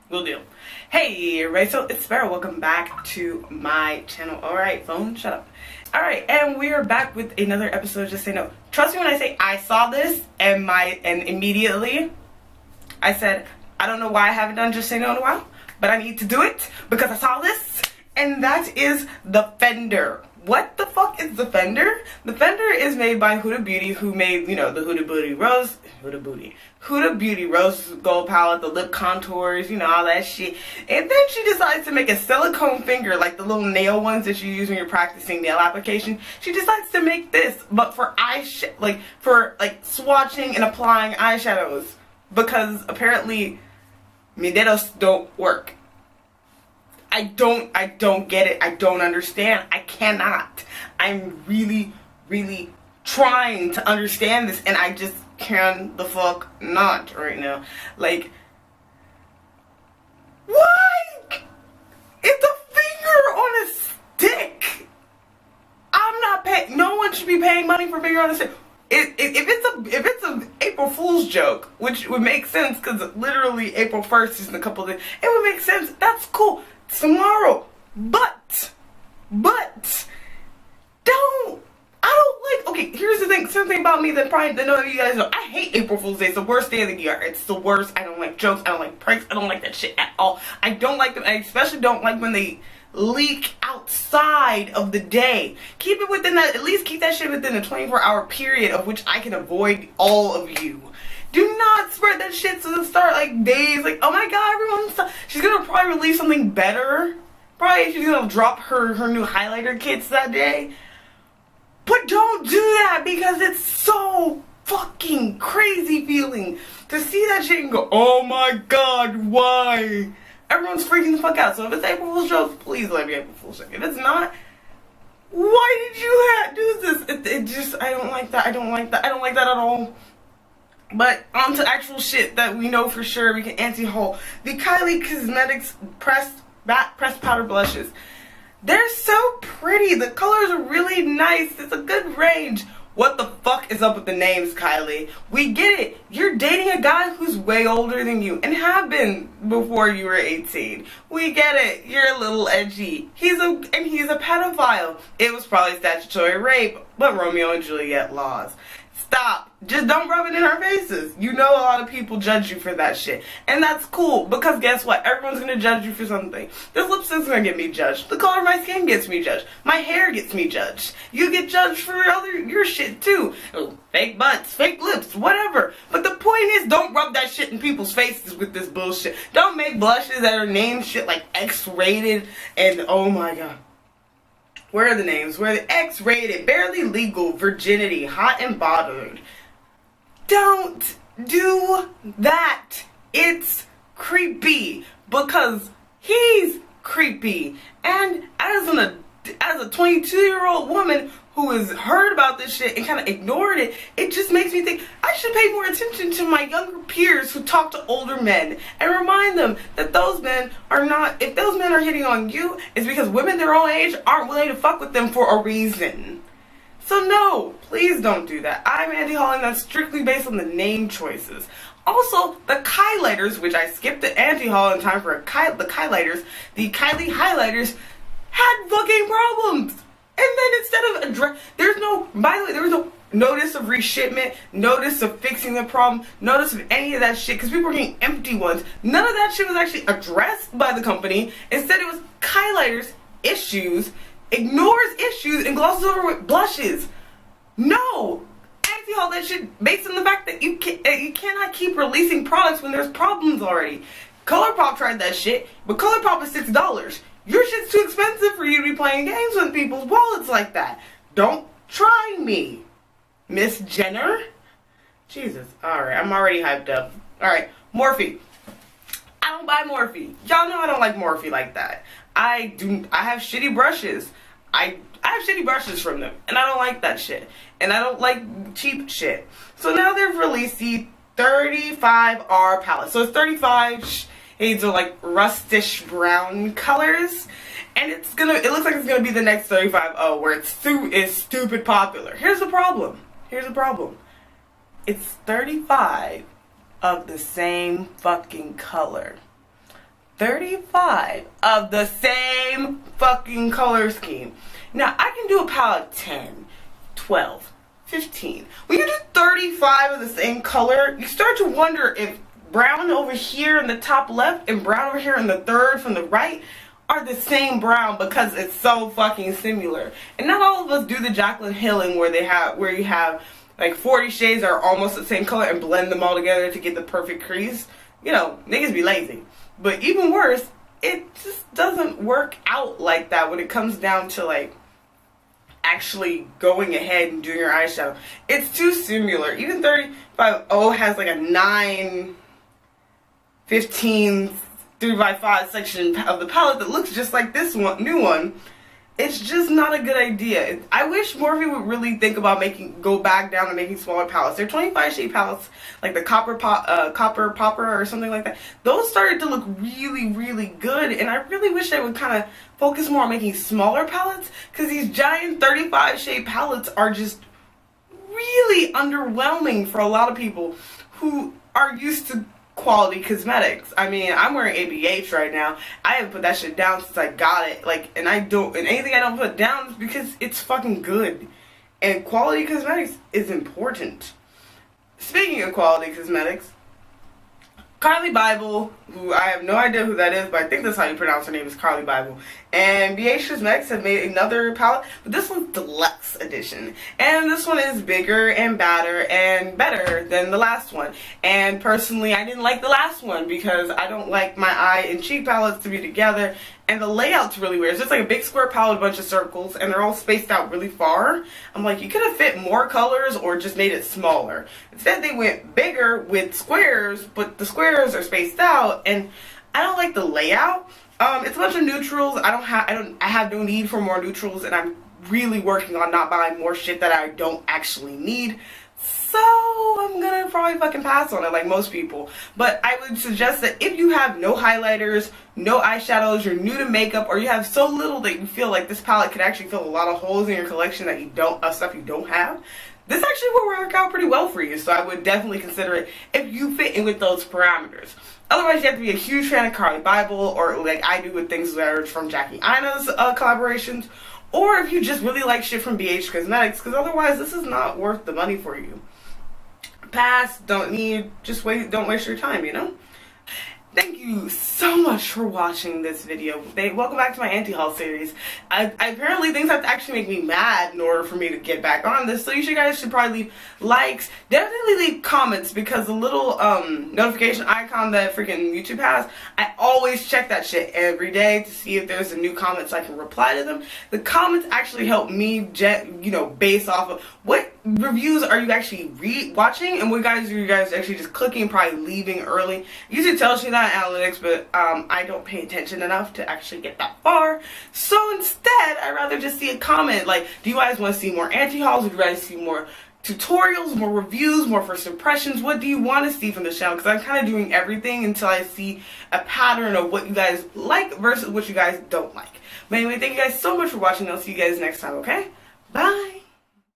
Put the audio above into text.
Will do. Hey everybody, so it's Sparrow. Welcome back to my channel. Alright, phone, shut up. Alright, and we are back with another episode of Just Say No. Trust me when I say I saw this and immediately I said, I don't know why I haven't done Just Say No in a while, but I need to do it because I saw this, and that is the Fender. What the fuck is the Fender? The Fender is made by Huda Beauty, who made, you know, the Huda Beauty Rose Gold Palette, the lip contours, you know, all that shit. And then she decides to make a silicone finger, like the little nail ones that you use when you're practicing nail application. She decides to make this, but for for swatching and applying eyeshadows, because apparently mis dedos don't work. I don't get it. I don't understand. I cannot. I'm really trying to understand this, and I just can the fuck not right now. Like, why? It's a finger on a stick. I'm not paying. No one should be paying money for finger on a stick. If it's a April Fool's joke, which would make sense because literally April 1st is in a couple of days, it would make sense. That's cool. Tomorrow, but I don't like. Okay, here's the thing. Something about me that probably none of you guys know. I hate April Fool's Day. It's the worst day of the year. It's the worst. I don't like jokes. I don't like pranks. I don't like that shit at all. I don't like them. I especially don't like when they leak outside of the day. Keep it within that. At least keep that shit within a 24-hour period of which I can avoid all of you. Do not spread that shit to the start like days. Like, oh my god, she's gonna probably release something better. Probably she's gonna drop her new highlighter kits that day. But don't do that because it's so fucking crazy feeling to see that shit and go, oh my god, why? Everyone's freaking the fuck out. So if it's April Fool's joke, please let me April Fool's joke. If it's not, why did you do this? It just, I don't like that. I don't like that. I don't like that at all. But on to actual shit that we know for sure we can anti-haul. The Kylie Cosmetics pressed powder blushes. They're so pretty. The colors are really nice. It's a good range. What the fuck is up with the names, Kylie? We get it. You're dating a guy who's way older than you and have been before you were 18. We get it. You're a little edgy. He's a pedophile. It was probably statutory rape, but Romeo and Juliet laws. Stop. Just don't rub it in our faces. You know a lot of people judge you for that shit. And that's cool, because guess what? Everyone's gonna judge you for something. This lipstick's gonna get me judged. The color of my skin gets me judged. My hair gets me judged. You get judged for your shit too. Oh, fake butts, fake lips, whatever. But the point is, don't rub that shit in people's faces with this bullshit. Don't make blushes that are named shit like X-rated and oh my god. Where are the names? Where are the X-rated, barely legal, virginity, hot and bothered? Don't do that. It's creepy because he's creepy. And as a 22-year-old woman who has heard about this shit and kind of ignored it, it just makes me think I should pay more attention to my younger peers who talk to older men and remind them that those men are not, if those men are hitting on you, it's because women their own age aren't willing to fuck with them for a reason. So no, please don't do that. I'm anti-hauling that strictly based on the name choices. Also, the highlighters, which I skipped the anti-haul in time for the highlighters, the Kylie highlighters had fucking problems. And then instead of by the way, there was no notice of reshipment, notice of fixing the problem, notice of any of that shit, because people were getting empty ones. None of that shit was actually addressed by the company. Instead, it was highlighters issues, ignores issues, and glosses over with blushes. No! Anti-haul that shit based on the fact that you cannot keep releasing products when there's problems already. ColourPop tried that shit, but ColourPop is $6. Your shit's too expensive for you to be playing games with people's wallets like that. Don't try me, Miss Jenner. Jesus. Alright, I'm already hyped up. Alright, Morphe. I don't buy Morphe. Y'all know I don't like Morphe like that. I have shitty brushes. I have shitty brushes from them, and I don't like that shit. And I don't like cheap shit. So now they've released the 35R palette. So it's 35 shades of like rustish brown colors, and it looks like it's gonna be the next 35O, where it's stupid popular. Here's the problem. It's 35 of the same fucking color. 35 of the same fucking color scheme. Now, I can do a palette 10, 12, 15. When you do 35 of the same color, you start to wonder if brown over here in the top left and brown over here in the third from the right are the same brown, because it's so fucking similar. And not all of us do the Jaclyn Hilling where you have like 40 shades that are almost the same color and blend them all together to get the perfect crease. You know, niggas be lazy. But even worse, it just doesn't work out like that when it comes down to like actually going ahead and doing your eyeshadow. It's too similar. Even 35O has like a 9, 15, 3x5 section of the palette that looks just like this one, new one. It's just not a good idea. I wish Morphe would really think about go back down to making smaller palettes. They're 25 shade palettes, like the copper popper or something like that. Those started to look really, really good, and I really wish they would kind of focus more on making smaller palettes, because these giant 35 shade palettes are just really underwhelming for a lot of people who are used to quality cosmetics. I mean, I'm wearing ABH right now. I haven't put that shit down since I got it. Like, and anything I don't put down is because it's fucking good. And quality cosmetics is important. Speaking of quality cosmetics, Carli Bybel, who I have no idea who that is, but I think that's how you pronounce her name, is Carli Bybel. And BH Cosmetics have made another palette, but this one's deluxe edition. And this one is bigger and badder and better than the last one. And personally, I didn't like the last one because I don't like my eye and cheek palettes to be together. And the layout's really weird. It's just like a big square palette, a bunch of circles, and they're all spaced out really far. I'm like, you could have fit more colors or just made it smaller. Instead, they went bigger with squares, but the squares are spaced out, and I don't like the layout. It's a bunch of neutrals. I have no need for more neutrals, and I'm really working on not buying more shit that I don't actually need. So I'm gonna probably fucking pass on it like most people. But I would suggest that if you have no highlighters, no eyeshadows, you're new to makeup, or you have so little that you feel like this palette could actually fill a lot of holes in your collection that of stuff you don't have, this actually will work out pretty well for you. So I would definitely consider it if you fit in with those parameters. Otherwise, you have to be a huge fan of Carli Bybel, or like I do with things that are from Jackie Aina's collaborations, or if you just really like shit from BH Cosmetics, because otherwise this is not worth the money for you. Pass, don't need, just wait, don't waste your time, you know? Thank you so much for watching this video. Welcome back to my anti-haul series. Apparently things have to actually make me mad in order for me to get back on this, so you guys should probably leave likes. Definitely leave comments, because the little notification icon that freaking YouTube has, I always check that shit every day to see if there's a new comment so I can reply to them. The comments actually help me, you know, base off of what reviews are you actually watching, and what guys are you guys actually just clicking and probably leaving early. It usually tells you that analytics, but I don't pay attention enough to actually get that far. So instead, I'd rather just see a comment like, do you guys want to see more anti-hauls? Would you guys see more tutorials, more reviews, more first impressions? What do you want to see from the channel? Because I'm kind of doing everything until I see a pattern of what you guys like versus what you guys don't like. But anyway, thank you guys so much for watching. I'll see you guys next time, okay? Bye!